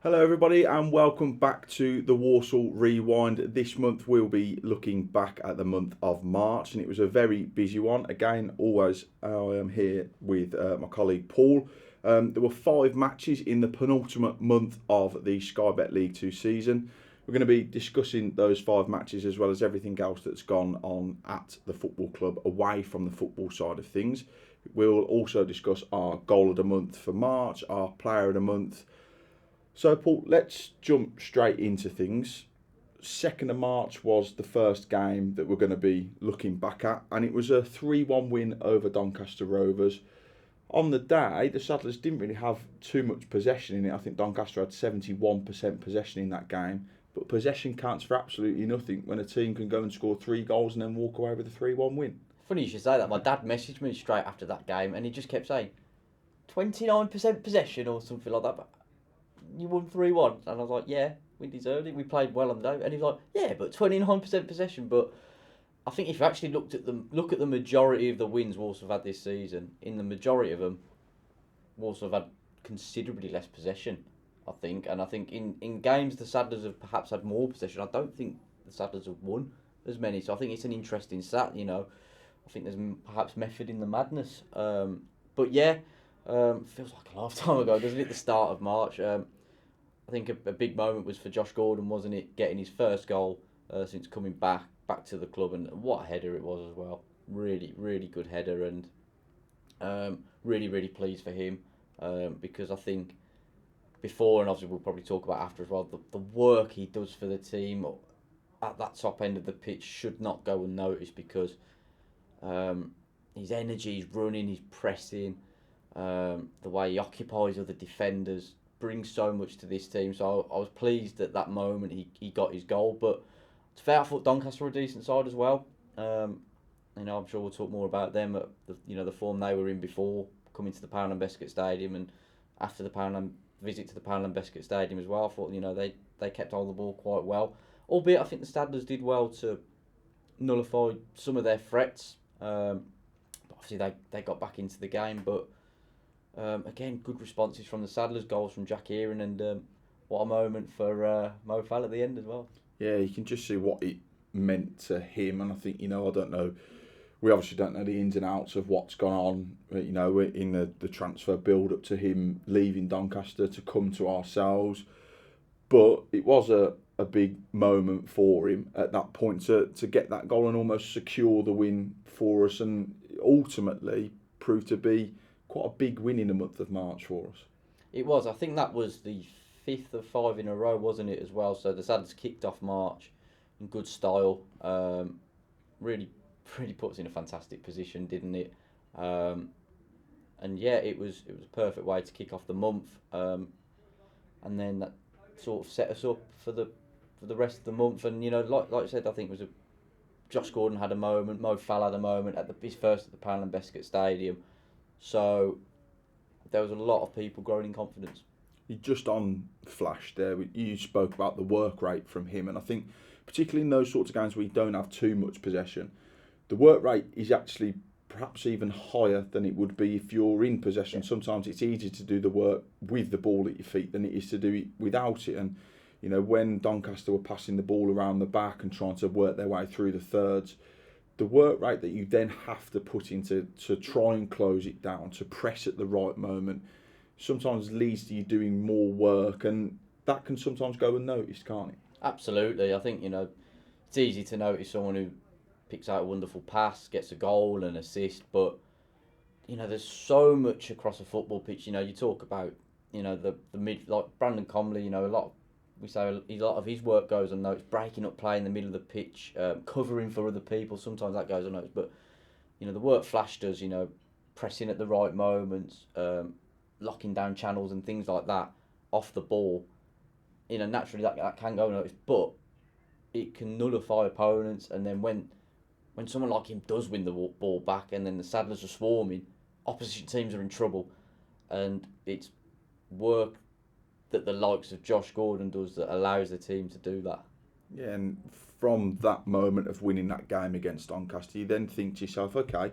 Hello everybody and welcome back to the Walsall Rewind. This month we'll be looking back at the month of March, and it was a very busy one. Again, always I am here with my colleague Paul. There were 5 matches in the penultimate month of the Sky Bet League 2 season. We're going to be discussing those 5 matches as well as everything else that's gone on at the football club away from the football side of things. We'll also discuss our goal of the month for March, our player of the month. So, Paul, let's jump straight into things. 2nd of March was the first game that we're going to be looking back at, and it was a 3-1 win over Doncaster Rovers. On the day, the Saddlers didn't really have too much possession in it. I think Doncaster had 71% possession in that game, but possession counts for absolutely nothing when a team can go and score 3 goals and then walk away with a 3-1 win. Funny you should say that. My dad messaged me straight after that game, and he just kept saying 29% possession or something like that. But you won 3-1, and I was like, yeah, we deserved it. We played well on the day, and he was like, yeah, but 29% possession. But I think if you actually look at the majority of the wins Walsall have had this season. In the majority of them, Walsall have had considerably less possession, I think. And I think in games the Saddlers have perhaps had more possession. I don't think the Saddlers have won as many. So I think it's an interesting stat. You know, I think there's perhaps method in the madness. But yeah. Feels like a lifetime ago, doesn't it? The start of March. I think a big moment was for Josh Gordon, wasn't it? Getting his first goal since coming back to the club, and what a header it was as well. Really, really good header, and really, really pleased for him because I think before, and obviously we'll probably talk about after as well, the work he does for the team at that top end of the pitch should not go unnoticed because his energy, his running, his pressing. The way he occupies other defenders brings so much to this team. So I was pleased at that moment he got his goal. But to fair, I thought Doncaster were a decent side as well. I'm sure we'll talk more about them at the form they were in before coming to the Poundland Bescot Stadium and after the visit to the Poundland Bescot Stadium as well. I thought they kept hold of the ball quite well. Albeit I think the Saddlers did well to nullify some of their threats. But obviously they got back into the game, but. Again, good responses from the Saddlers, goals from Jack Earon, and what a moment for Mo Fall at the end as well. Yeah, you can just see what it meant to him, and I think, I don't know, we obviously don't know the ins and outs of what's gone on, in the transfer build-up to him leaving Doncaster to come to ourselves, but it was a big moment for him at that point to get that goal and almost secure the win for us, and ultimately proved to be quite a big win in the month of March for us. It was. I think that was the 5th of 5 in a row, wasn't it, as well? So the Saddlers kicked off March in good style. Really put us in a fantastic position, didn't it? And yeah, it was a perfect way to kick off the month. And then that sort of set us up for the rest of the month. And like I said, I think it was Josh Gordon had a moment, Mo Fall had a moment at his first at the Poundland Bescot Stadium. So there was a lot of people growing in confidence. Just on Flash there, you spoke about the work rate from him, and I think particularly in those sorts of games where you don't have too much possession, the work rate is actually perhaps even higher than it would be if you're in possession. Yeah. Sometimes it's easier to do the work with the ball at your feet than it is to do it without it. And when Doncaster were passing the ball around the back and trying to work their way through the thirds, the work rate that you then have to put into to try and close it down, to press at the right moment, sometimes leads to you doing more work, and that can sometimes go unnoticed, can't it? Absolutely. I think, it's easy to notice someone who picks out a wonderful pass, gets a goal and assist, but, there's so much across a football pitch. You talk about, the mid, like Brandon Comley, a lot of his work goes unnoticed, breaking up play in the middle of the pitch, covering for other people. Sometimes that goes unnoticed, but the work Flash does, pressing at the right moments, locking down channels and things like that off the ball. Naturally that can go unnoticed, but it can nullify opponents. And then when someone like him does win the ball back, and then the Saddlers are swarming, opposition teams are in trouble, and it's work that the likes of Josh Gordon does that allows the team to do that. Yeah, and from that moment of winning that game against Doncaster, you then think to yourself, okay,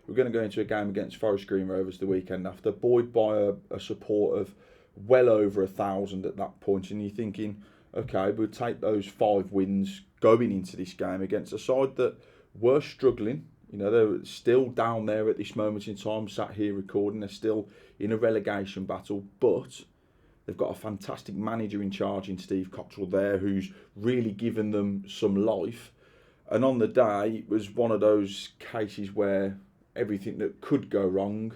we're going to go into a game against Green Rovers the weekend after, buoyed by a support of well over 1,000 at that point, and you're thinking, okay, we'll take those 5 wins going into this game against a side that were struggling. You know, they're still down there at this moment in time, sat here recording. They're still in a relegation battle, but they've got a fantastic manager in charge in Steve Cottrell there, who's really given them some life. And on the day, it was one of those cases where everything that could go wrong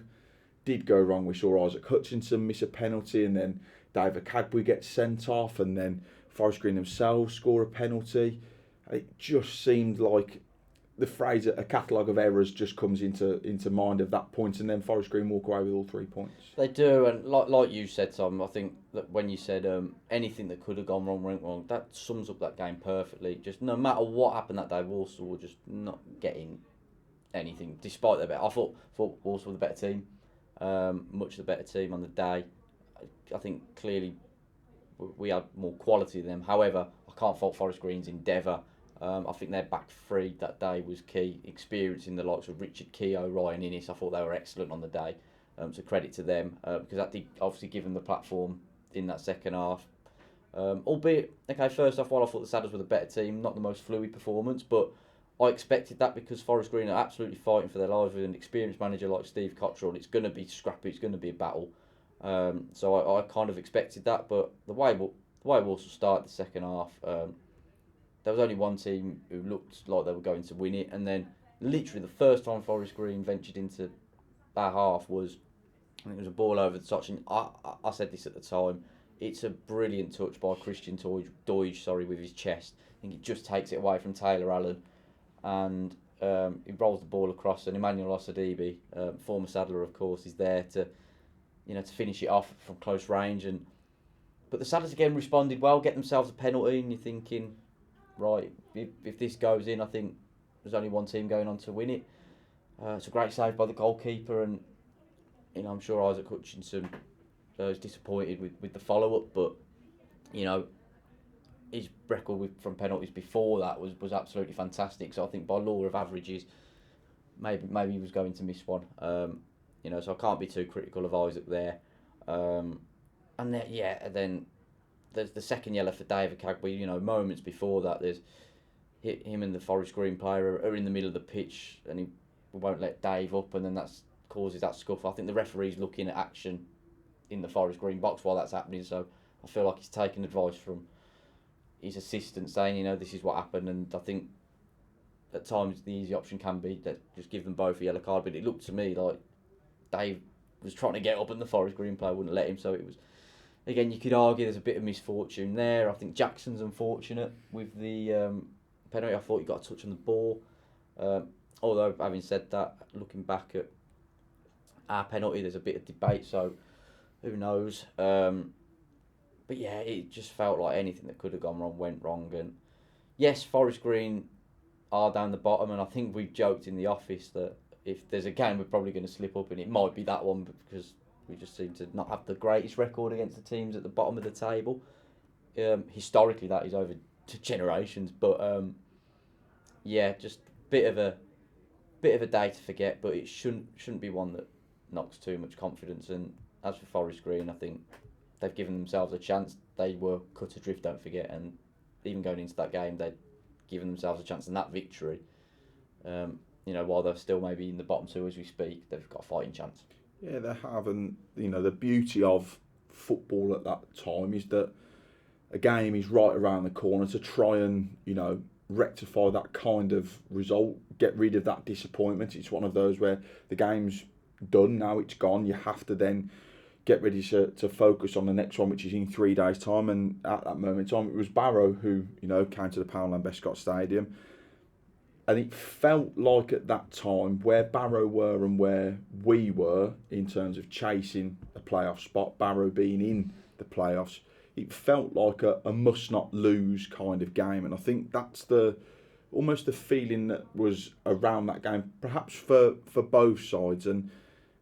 did go wrong. We saw Isaac Hutchinson miss a penalty, and then David Cadbury gets sent off, and then Forest Green themselves score a penalty. It just seemed like the phrase "a catalogue of errors" just comes into mind at that point, and then Forest Green walk away with all 3 points. They do, and like you said, Tom, I think that when you said anything that could have gone wrong went wrong, that sums up that game perfectly. Just no matter what happened that day, Walsall were just not getting anything, despite their better. I thought Walsall were the better team, much the better team on the day. I think clearly we had more quality than them. However, I can't fault Forest Green's endeavour. I think their back three that day was key. Experiencing the likes of Richard Keogh, Ryan Innes, I thought they were excellent on the day. So credit to them, because that did obviously give them the platform in that second half. Albeit, okay, first off, while I thought the Saddles were the better team, not the most fluid performance, but I expected that because Forest Green are absolutely fighting for their lives with an experienced manager like Steve Cottrell. It's going to be scrappy, it's going to be a battle. So I kind of expected that, but the way Walsall started the second half, there was only one team who looked like they were going to win it, and then literally the first time Forest Green ventured into that half was, I think it was a ball over the touch, and I said this at the time, it's a brilliant touch by Christian Doige, with his chest. I think it just takes it away from Taylor Allen, and he rolls the ball across, and Emmanuel Osadibe, former Saddler of course, is there to finish it off from close range. But the Saddlers again responded well, get themselves a penalty, and you're thinking, right, if this goes in, I think there's only one team going on to win it. It's a great save by the goalkeeper, and I'm sure Isaac Hutchinson is disappointed with the follow-up, but his record from penalties before that was absolutely fantastic. So I think by law of averages, maybe he was going to miss one. So I can't be too critical of Isaac there. And then there's the second yellow for David Cadbury. Moments before that, there's him and the Forest Green player are in the middle of the pitch, and he won't let Dave up, and then that causes that scuffle. I think the referee's looking at action in the Forest Green box while that's happening, so I feel like he's taking advice from his assistant, saying, this is what happened. And I think at times the easy option can be that just give them both a yellow card, but it looked to me like Dave was trying to get up and the Forest Green player wouldn't let him, so it was, again, you could argue there's a bit of misfortune there. I think Jackson's unfortunate with the penalty. I thought he got a touch on the ball. Although, having said that, looking back at our penalty, there's a bit of debate, so who knows. But yeah, it just felt like anything that could have gone wrong went wrong. And yes, Forest Green are down the bottom, and I think we've joked in the office that if there's a game we're probably going to slip up, and it might be that one, because we just seem to not have the greatest record against the teams at the bottom of the table. Historically, that is over generations, but just bit of a day to forget, but it shouldn't be one that knocks too much confidence. And as for Forest Green, I think they've given themselves a chance. They were cut adrift, don't forget, and even going into that game, they'd given themselves a chance, and that victory, while they're still maybe in the bottom two as we speak, they've got a fighting chance. Yeah, they have, and the beauty of football at that time is that a game is right around the corner. To try and rectify that kind of result, get rid of that disappointment. It's one of those where the game's done, now it's gone. You have to then get ready to focus on the next one, which is in 3 days' time. And at that moment in time, it was Barrow who came to the Poundland Bescott Stadium. And it felt like at that time where Barrow were and where we were in terms of chasing a playoff spot, Barrow being in the playoffs, it felt like a must-not-lose kind of game. And I think that's almost the feeling that was around that game, perhaps for both sides. And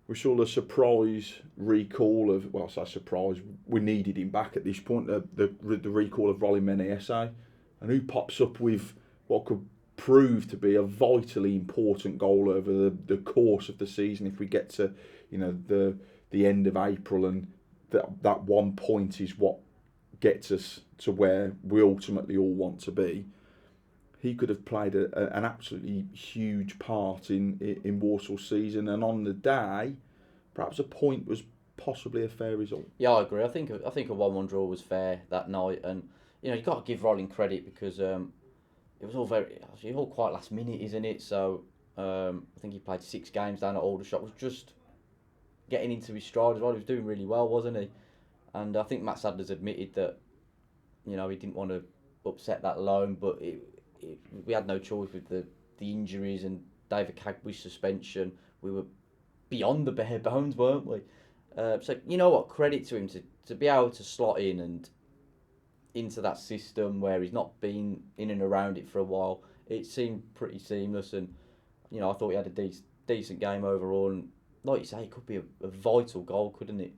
we saw the surprise recall of, well, I say surprise, we needed him back at this point, the recall of Rolly Menese, and who pops up with what could prove to be a vitally important goal over the course of the season if we get to the end of April and that 1 point is what gets us to where we ultimately all want to be. He could have played an absolutely huge part in Walsall's season, and on the day, perhaps a point was possibly a fair result. Yeah, I agree. I think a 1-1 draw was fair that night, and you've got to give Rolling credit because it was all quite last minute, isn't it? So I think he played 6 games down at Aldershot. Was just getting into his stride as well. He was doing really well, wasn't he? And I think Matt Sadler's admitted that he didn't want to upset that loan, but we had no choice with the injuries and David Cagby's suspension. We were beyond the bare bones, weren't we? So you know what? Credit to him to be able to slot in and into that system where he's not been in and around it for a while. It seemed pretty seamless, and I thought he had a decent game overall. And like you say, it could be a vital goal, couldn't it?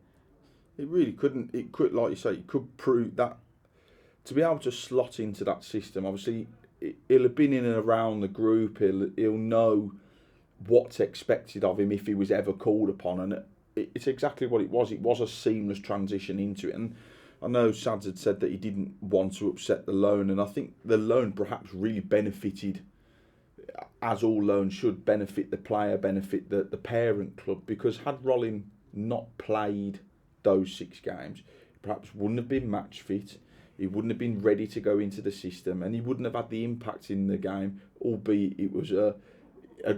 It really couldn't. It could, like you say, it could prove that to be able to slot into that system. Obviously, he'll have been in and around the group. He'll know what's expected of him if he was ever called upon, and it's exactly what it was. It was a seamless transition into it, and I know Sads had said that he didn't want to upset the loan, and I think the loan perhaps really benefited, as all loans should, benefit the player, benefit the parent club, because had Rolling not played those 6 games, perhaps wouldn't have been match fit. He wouldn't have been ready to go into the system, and he wouldn't have had the impact in the game, albeit it was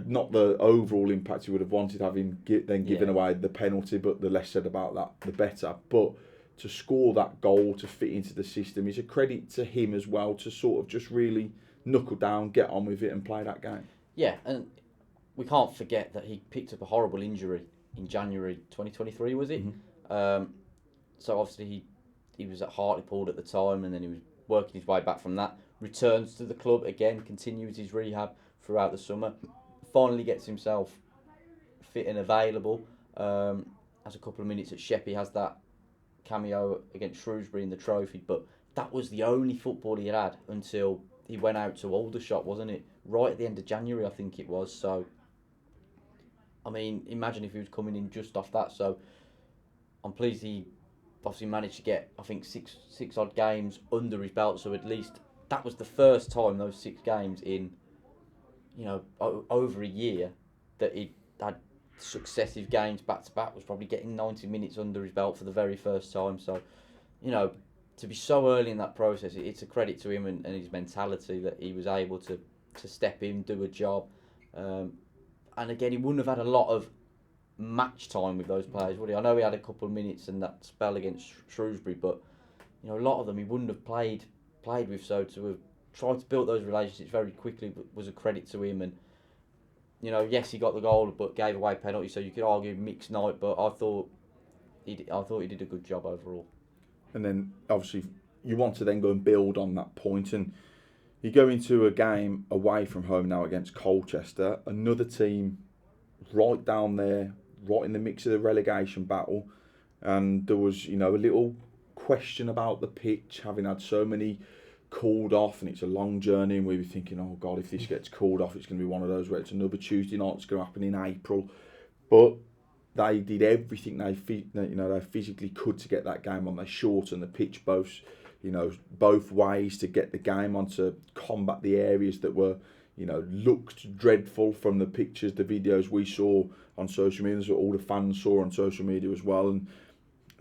not the overall impact he would have wanted, having given away the penalty, but the less said about that, the better. But to score that goal, to fit into the system, is a credit to him as well, to sort of just really knuckle down, get on with it and play that game. Yeah, and we can't forget that he picked up a horrible injury in January 2023, was it? Mm-hmm. So obviously he was at Hartlepool at the time, and then he was working his way back from that. Returns to the club again, continues his rehab throughout the summer. Finally gets himself fit and available. Has a couple of minutes at Sheppey, has that cameo against Shrewsbury in the trophy, but that was the only football he had until he went out to Aldershot, wasn't it? Right at the end of January, I think it was. So, I mean, imagine if he was coming in just off that. So, I'm pleased he obviously managed to get, I think, six odd games under his belt. So at least that was the first time those 6 games in, over a year that he had successive games back to back, was probably getting 90 minutes under his belt for the very first time. So, to be so early in that process, it's a credit to him and his mentality that he was able to step in, do a job. And again, he wouldn't have had a lot of match time with those players, would he? I know he had a couple of minutes in that spell against Shrewsbury, but a lot of them he wouldn't have played with. So to have tried to build those relationships very quickly was a credit to him. And yes, he got the goal, but gave away penalty. So you could argue mixed night, but I thought he did a good job overall. And then obviously you want to then go and build on that point, and you go into a game away from home now against Colchester, another team right down there, right in the mix of the relegation battle, and there was a little question about the pitch, having had so many called off, and it's a long journey, and we were thinking, oh God, if this gets called off, it's going to be one of those where it's another Tuesday night, it's going to happen in April. But they did everything they physically could to get that game on. They shortened the pitch both ways to get the game on, to combat the areas that were looked dreadful from the pictures, the videos we saw on social media, so all the fans saw on social media as well, and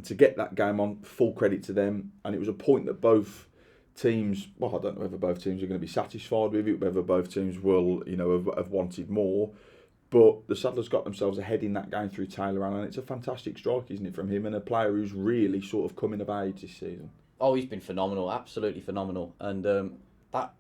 to get that game on, full credit to them. And it was a point that both teams, well, I don't know whether both teams are going to be satisfied with it, whether both teams will have wanted more, but the Saddlers got themselves ahead in that game through Taylor Allen, and it's a fantastic strike, isn't it, from him, and a player who's really sort of coming of age this season. Oh, he's been phenomenal, absolutely phenomenal, and that,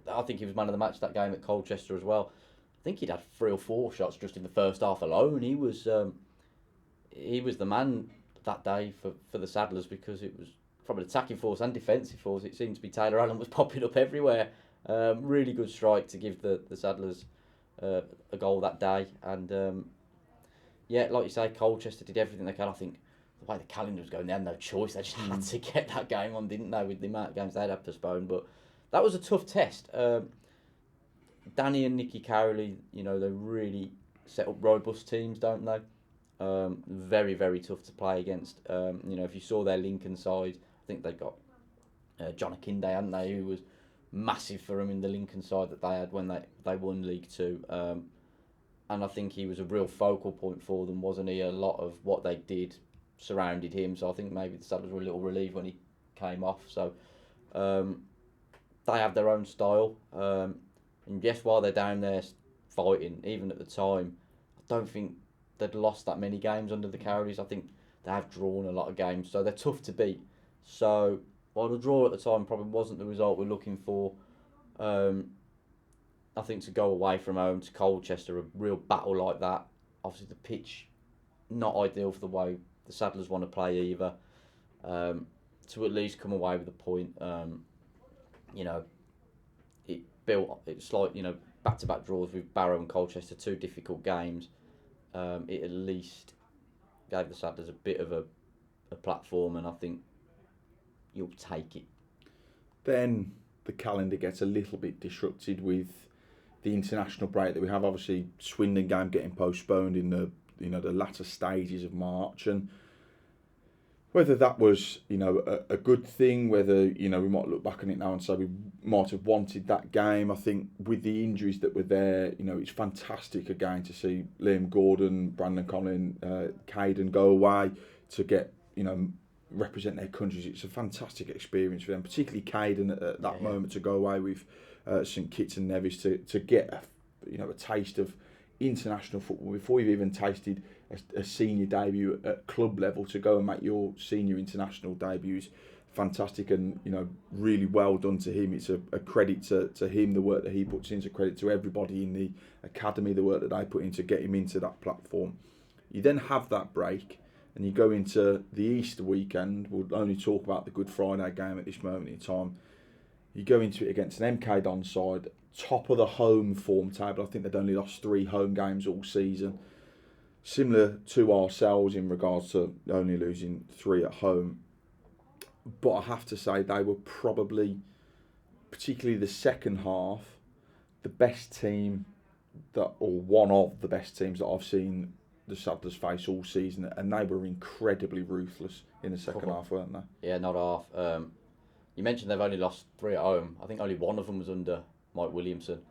I think he was man of the match that game at Colchester as well. I think he'd had 3 or 4 shots just in the first half alone. He was the man that day for the Saddlers, because it was from an attacking force and defensive force. It seemed to be Taylor Allen was popping up everywhere. Really good strike to give the Saddlers a goal that day. And like you say, Colchester did everything they could. I think the way the calendar was going, they had no choice. They just had to get that game on, didn't they, with the amount of games they'd have postponed. But that was a tough test. Danny and Nicky Cowley, they really set up robust teams, don't they? Very, very tough to play against. If you saw their Lincoln side, I think they got John Akinde, hadn't they, who was massive for them in the Lincoln side that they had when they won League Two. And I think he was a real focal point for them, wasn't he? A lot of what they did surrounded him, so I think maybe the Saddlers were a little relieved when he came off. So they have their own style. And yes, while they're down there fighting, even at the time, I don't think they'd lost that many games under the Cowleys. I think they have drawn a lot of games, so they're tough to beat. So while the draw at the time probably wasn't the result we're looking for, I think to go away from home to Colchester, a real battle like that, obviously the pitch not ideal for the way the Saddlers want to play either. To at least come away with a point, it's like, back-to-back draws with Barrow and Colchester, two difficult games. It at least gave the Saddlers a bit of a platform, and I think you'll take it. Then the calendar gets a little bit disrupted with the international break that we have. Obviously, Swindon game getting postponed in the latter stages of March, and whether that was a good thing, whether we might look back on it now and say we might have wanted that game. I think with the injuries that were there, it's fantastic again to see Liam Gordon, Brandon Conlon, Caden go away to get represent their countries. It's a fantastic experience for them, particularly Caden at that moment to go away with St Kitts and Nevis to get a taste of international football before you've even tasted a senior debut at club level. To go and make your senior international debuts, fantastic, and really well done to him. It's a credit to him, the work that he puts in. It's a credit to everybody in the academy, the work that they put in to get him into that platform. You then have that break and you go into the Easter weekend. We'll only talk about the Good Friday game at this moment in time. You go into it against an MK Don side, top of the home form table. I think they'd only lost 3 home games all season. Similar to ourselves in regards to only losing 3 at home. But I have to say they were probably, particularly the second half, the best team or one of the best teams that I've seen the Saddlers face all season, and they were incredibly ruthless in the second half, weren't they? Yeah, not half. You mentioned they've only lost 3 at home. I think only one of them was under Mike Williamson.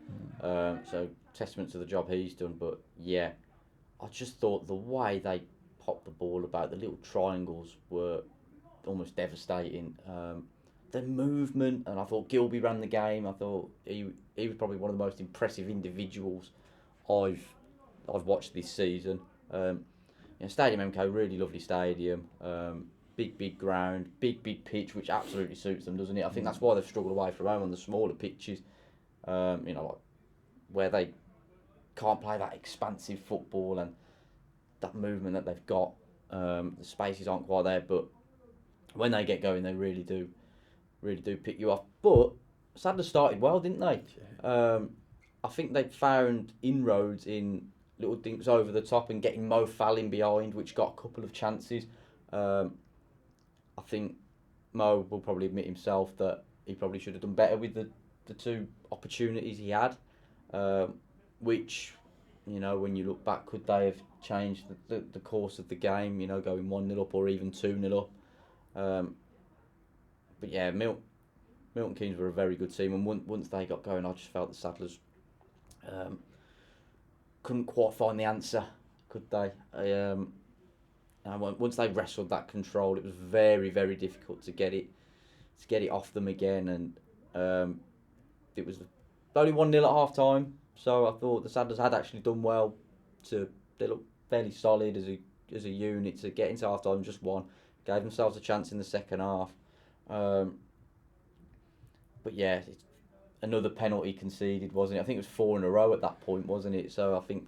So testament to the job he's done. But yeah, I just thought the way they popped the ball about, the little triangles were almost devastating. The movement, and I thought Gilby ran the game. I thought he was probably one of the most impressive individuals I've watched this season. Stadium MK, really lovely stadium. Big ground, big pitch, which absolutely suits them, doesn't it? I think that's why they've struggled away from home on the smaller pitches. Like where they can't play that expansive football and that movement that they've got. The spaces aren't quite there, but when they get going, they really do pick you off. But Sadler started well, didn't they? I think they found inroads in little dinks over the top and getting Mo Fallin behind, which got a couple of chances. I think Mo will probably admit himself that he probably should have done better with the 2 opportunities he had, which, when you look back, could they have changed the course of the game, going 1-0 up or even 2-0 up. But yeah, Milton Keynes were a very good team, and once they got going, I just felt the Saddlers couldn't quite find the answer, could they? And once they wrestled that control, it was very, very difficult to get it off them again. And it was only 1-0 at half time, so I thought the Saddlers had actually done well. They looked fairly solid as a unit to get into half time, just one. Gave themselves a chance in the second half. But yeah, it's another penalty conceded, wasn't it? I think it was 4 in a row at that point, wasn't it? So I think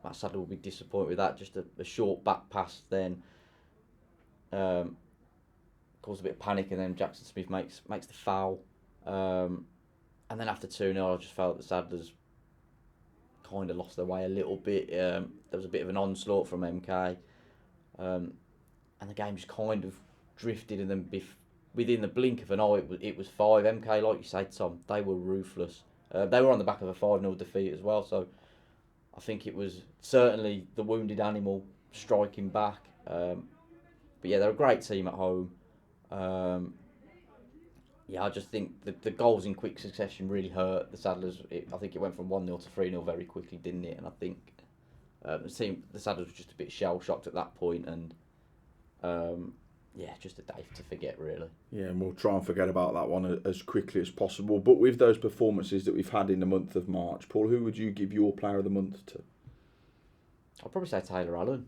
Matt Sadler will be disappointed with that. Just a short back pass then caused a bit of panic, and then Jackson Smith makes the foul. And then after 2-0, I just felt the Saddlers kind of lost their way a little bit. There was a bit of an onslaught from MK. And the game just kind of drifted, and then within the blink of an eye, it was 5. MK, like you say, Tom, they were ruthless. They were on the back of a 5-0 defeat as well, so I think it was certainly the wounded animal striking back. But yeah, they're a great team at home. Yeah, I just think the goals in quick succession really hurt the Saddlers. I think it went from 1-0 to 3-0 very quickly, didn't it? And I think the Saddlers were just a bit shell-shocked at that point, and yeah, just a day to forget, really. Yeah, and we'll try and forget about that one as quickly as possible. But with those performances that we've had in the month of March, Paul, who would you give your player of the month to? I'll probably say Taylor Allen.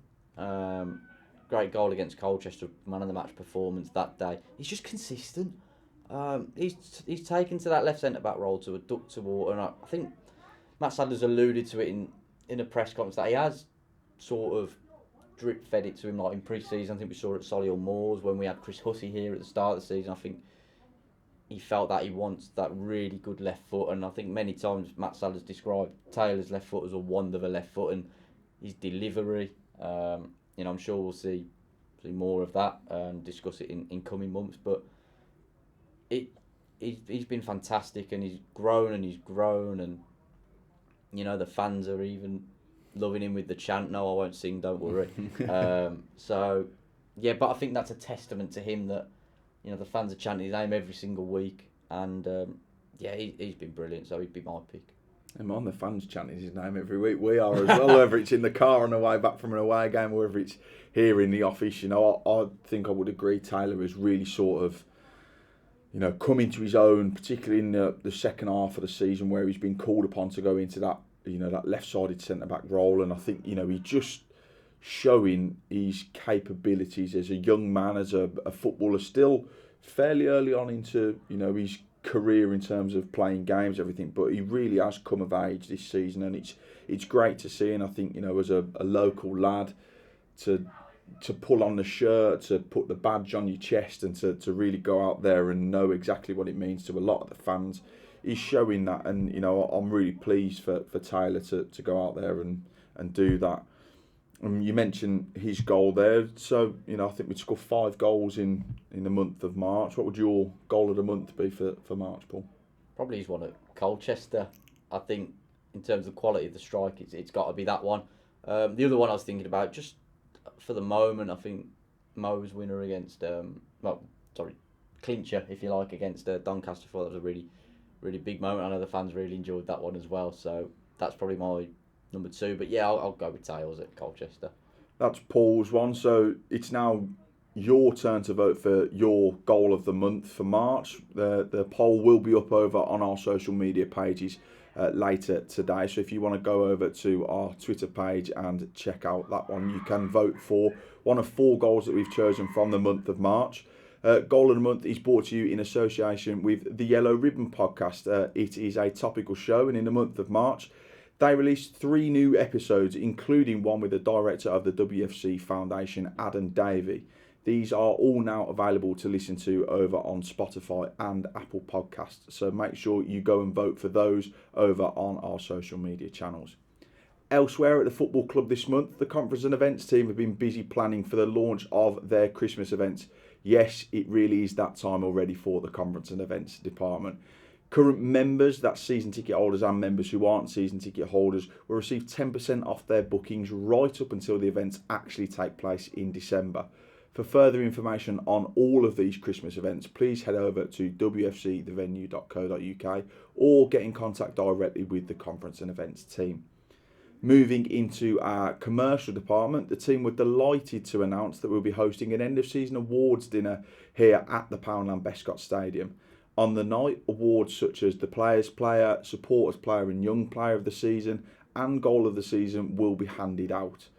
Great goal against Colchester, man of the match performance that day. He's just consistent. He's taken to that left centre back role to a duck to water, and I think Matt Sadler's alluded to it in a press conference that he has sort of drip fed it to him like in pre-season. I think we saw it at Solihull Moors when we had Chris Hussey here at the start of the season. I think he felt that he wants that really good left foot, and I think many times Matt Sadler's described Taylor's left foot as a wand of a left foot, and his delivery. I'm sure we'll see more of that and discuss it in coming months. But he's been fantastic, and he's grown, and the fans are even loving him with the chant. No, I won't sing, don't worry. So yeah, but I think that's a testament to him that the fans are chanting his name every single week, and yeah, he's been brilliant. So he'd be my pick. And on the fans chanting his name every week. We are as well, whether it's in the car on the way back from an away game, or whether it's here in the office. I think I would agree Taylor has really sort of, come into his own, particularly in the second half of the season, where he's been called upon to go into that, that left-sided centre-back role. And I think, he's just showing his capabilities as a young man, as a footballer, still fairly early on into, his career in terms of playing games, everything, but he really has come of age this season, and it's great to see. And I think as a local lad to pull on the shirt, to put the badge on your chest, and to really go out there and know exactly what it means to a lot of the fans, he's showing that. And I'm really pleased for Taylor to go out there and do that. You mentioned his goal there, so I think we'd score 5 goals in the month of March. What would your goal of the month be for March, Paul? Probably he's one at Colchester. I think in terms of quality of the strike, it's got to be that one. The other one I was thinking about, just for the moment, I think Mo's winner against clincher, if you like, against Doncaster. I thought that was a really, really big moment. I know the fans really enjoyed that one as well. So that's probably my number 2, but yeah, I'll go with Tails at Colchester. That's Paul's one. So it's now your turn to vote for your goal of the month for March. The poll will be up over on our social media pages later today. So if you want to go over to our Twitter page and check out that one, you can vote for one of 4 goals that we've chosen from the month of March. Goal of the month is brought to you in association with the Yellow Ribbon podcast. It is a topical show, and in the month of March, they released 3 new episodes, including one with the director of the WFC Foundation, Adam Davey. These are all now available to listen to over on Spotify and Apple Podcasts. So make sure you go and vote for those over on our social media channels. Elsewhere at the football club this month, the conference and events team have been busy planning for the launch of their Christmas events. Yes, it really is that time already for the conference and events department. Current members, that's season ticket holders and members who aren't season ticket holders, will receive 10% off their bookings right up until the events actually take place in December. For further information on all of these Christmas events, please head over to wfcthevenue.co.uk or get in contact directly with the conference and events team. Moving into our commercial department, the team were delighted to announce that we'll be hosting an end-of-season awards dinner here at the Poundland Bescott Stadium. On the night, awards such as the Players Player, Supporters Player and Young Player of the Season and Goal of the Season will be handed out.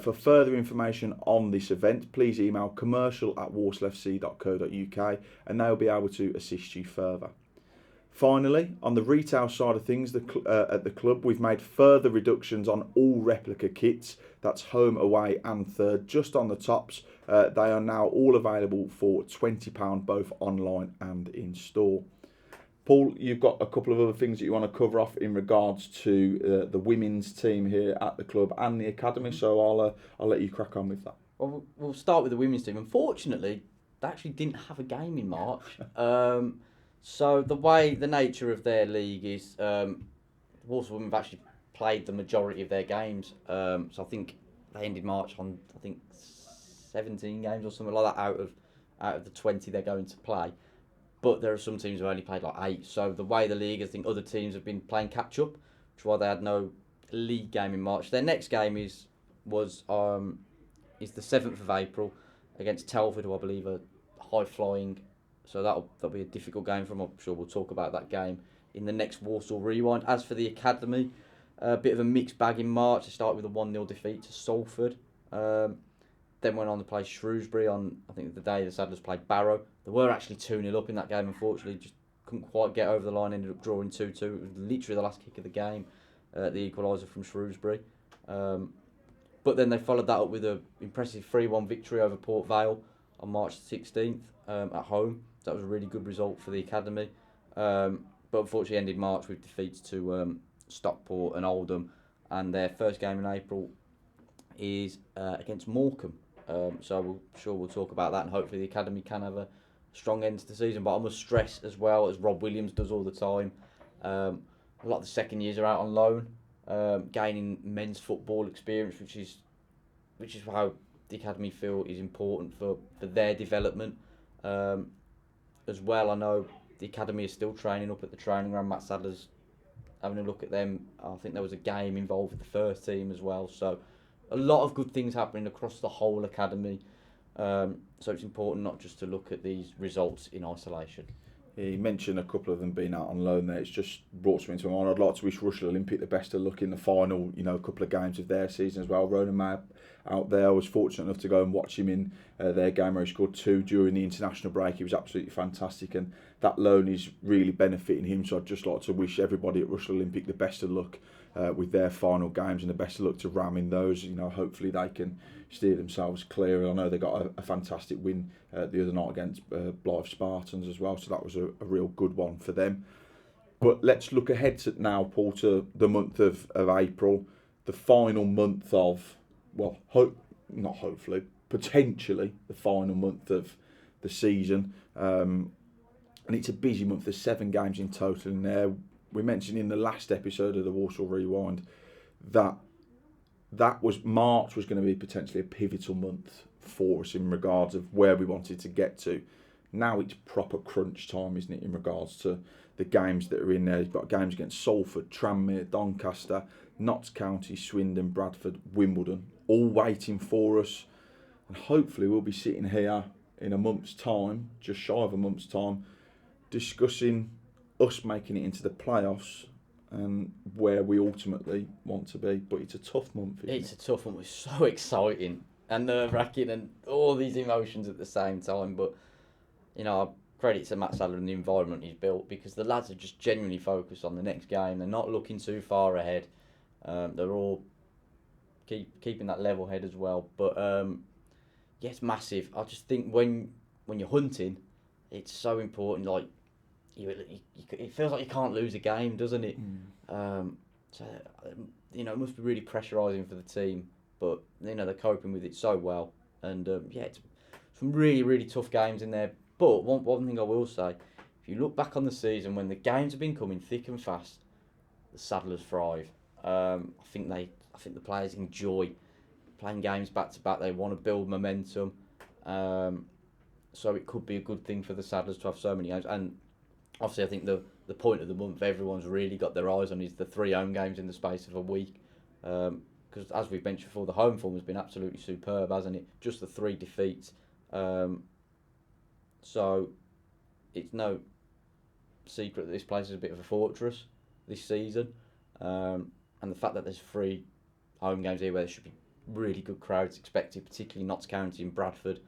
For further information on this event, please email commercial@walsallfc.co.uk and they'll be able to assist you further. Finally, on the retail side of things, at the club, we've made further reductions on all replica kits. That's home, away and third, just on the tops. They are now all available for £20, both online and in store. Paul, you've got a couple of other things that you want to cover off in regards to the women's team here at the club and the academy, so I'll let you crack on with that. Well, we'll start with the women's team. Unfortunately, they actually didn't have a game in March. So the nature of their league is Walsall women have actually played the majority of their games. So I think they ended March on, I think, 17 games or something like that out of the 20 they're going to play. But there are some teams who only played like 8. So the way the league, I think other teams have been playing catch up, which is why they had no league game in March. Their next game is the 7th of April against Telford, who I believe are high flying. So that'll be a difficult game for them. I'm sure we'll talk about that game in the next Walsall Rewind. As for the academy, a bit of a mixed bag in March. They started with a 1-0 defeat to Salford. Then went on to play Shrewsbury on, I think, the day the Saddlers played Barrow. They were actually 2-0 up in that game, unfortunately. Just couldn't quite get over the line, ended up drawing 2-2. It was literally the last kick of the game, the equaliser from Shrewsbury. But then they followed that up with an impressive 3-1 victory over Port Vale on March 16th at home. That was a really good result for the academy. But unfortunately ended March with defeats to Stockport and Oldham. And their first game in April is against Morecambe. So we'll talk about that, and hopefully the academy can have a strong end to the season. But I must stress as well, as Rob Williams does all the time, a lot of the second years are out on loan, gaining men's football experience, which is how the academy feel is important for their development. As well, I know the academy is still training up at the training ground. Matt Sadler's having a look at them. I think there was a game involved with the first team as well. So a lot of good things happening across the whole academy. So it's important not just to look at these results in isolation. He mentioned a couple of them being out on loan there. It's just brought something to mind. I'd like to wish Rushall Olympic the best of luck in the final, couple of games of their season as well. Ronan May out there, I was fortunate enough to go and watch him in their game where he scored 2 during the international break. He was absolutely fantastic, and that loan is really benefiting him. So I'd just like to wish everybody at Rushall Olympic the best of luck with their final games, and the best of luck to Ram in those. Hopefully they can steer themselves clear. I know they got a fantastic win the other night against Blythe Spartans as well, so that was a real good one for them. But let's look ahead to now, Paul, to the month of April, the final month of, potentially the final month of the season. And it's a busy month. There's 7 games in total in there. We mentioned in the last episode of the Walsall Rewind that March was going to be potentially a pivotal month for us in regards of where we wanted to get to. Now it's proper crunch time, isn't it, in regards to the games that are in there. You've got games against Salford, Tranmere, Doncaster, Notts County, Swindon, Bradford, Wimbledon, all waiting for us. And hopefully we'll be sitting here in a month's time, just shy of a month's time, discussing us making it into the playoffs and where we ultimately want to be. But it's a tough month, isn't it? It's a tough one. It's so exciting and nerve-wracking and all these emotions at the same time. But, credit to Matt Sadler and the environment he's built, because the lads are just genuinely focused on the next game. They're not looking too far ahead. They're all keeping that level head as well. But, it's massive. I just think when you're hunting, it's so important. Like, it feels like you can't lose a game, doesn't it? So it must be really pressurising for the team, but they're coping with it so well. And it's some really, really tough games in there. But one thing I will say, if you look back on the season when the games have been coming thick and fast, the Saddlers thrive. I think the players enjoy playing games back to back. They want to build momentum. So it could be a good thing for the Saddlers to have so many games. And obviously, I think the point of the month everyone's really got their eyes on is the 3 home games in the space of a week. Because as we've mentioned before, the home form has been absolutely superb, hasn't it? Just the 3 defeats. So it's no secret that this place is a bit of a fortress this season. And the fact that there's 3 home games here where there should be really good crowds expected, particularly Notts County and Bradford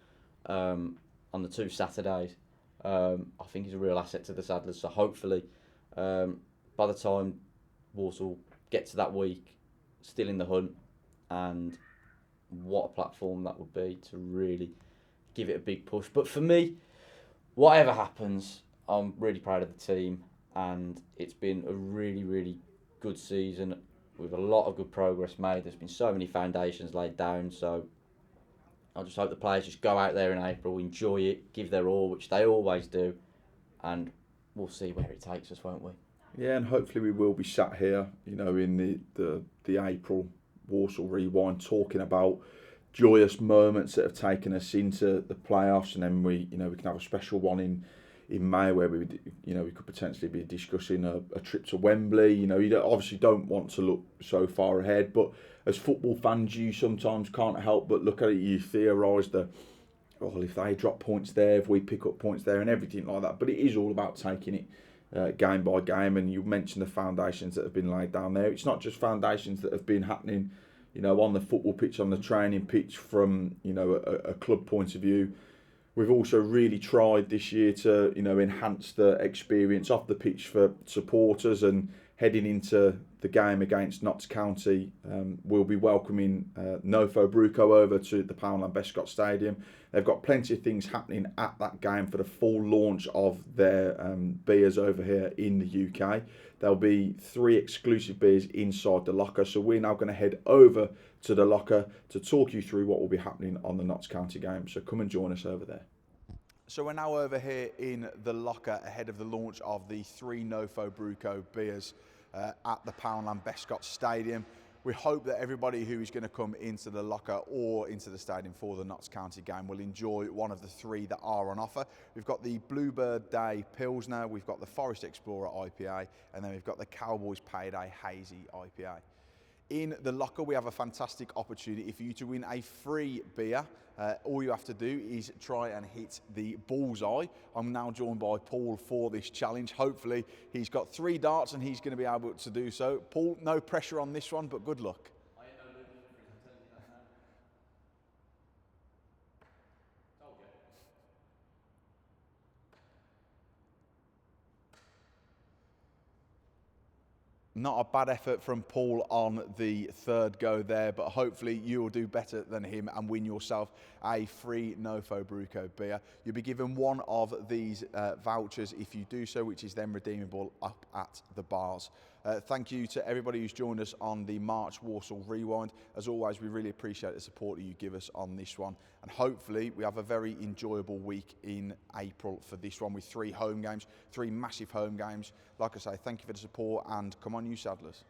on the 2 Saturdays. I think is a real asset to the Saddlers. So hopefully, by the time Walsall get to that week, still in the hunt, and what a platform that would be to really give it a big push. But for me, whatever happens, I'm really proud of the team, and it's been a really, really good season with a lot of good progress made. There's been so many foundations laid down, so I just hope the players just go out there in April, enjoy it, give their all, which they always do, and we'll see where it takes us, won't we? Yeah, and hopefully we will be sat here, in the April Walsall Rewind, talking about joyous moments that have taken us into the playoffs, and then we can have a special one in May where we could potentially be discussing a trip to Wembley. You obviously don't want to look so far ahead, but as football fans, you sometimes can't help but look at it. You theorise if they drop points there, if we pick up points there, and everything like that. But it is all about taking it game by game. And you mentioned the foundations that have been laid down there. It's not just foundations that have been happening, on the football pitch, on the training pitch, from a club point of view. We've also really tried this year to enhance the experience off the pitch for supporters, and heading into the game against Notts County, we'll be welcoming Nofo Bruco over to the Poundland Bescott Stadium. They've got plenty of things happening at that game for the full launch of their beers over here in the UK. There'll be 3 exclusive beers inside the locker, so we're now going to head over to the locker to talk you through what will be happening on the Notts County game. So come and join us over there. So we're now over here in the locker ahead of the launch of the 3 Nofo Bruco beers at the Poundland Bescott Stadium. We hope that everybody who is going to come into the locker or into the stadium for the Notts County game will enjoy one of the 3 that are on offer. We've got the Bluebird Day Pilsner, we've got the Forest Explorer IPA, and then we've got the Cowboys Payday Hazy IPA. In the locker, we have a fantastic opportunity for you to win a free beer. All you have to do is try and hit the bullseye. I'm now joined by Paul for this challenge. Hopefully, he's got 3 darts and he's going to be able to do so. Paul, no pressure on this one, but good luck. I ain't no losing, I'm telling you that now. Told you. Not a bad effort from Paul on the 3rd go there, but hopefully you will do better than him and win yourself a free Nofo Bruco beer. You'll be given one of these vouchers if you do so, which is then redeemable up at the bars. Thank you to everybody who's joined us on the March Walsall Rewind. As always, we really appreciate the support that you give us on this one. And hopefully we have a very enjoyable week in April for this one with 3 home games, 3 massive home games. Like I say, thank you for the support, and come on you Saddlers.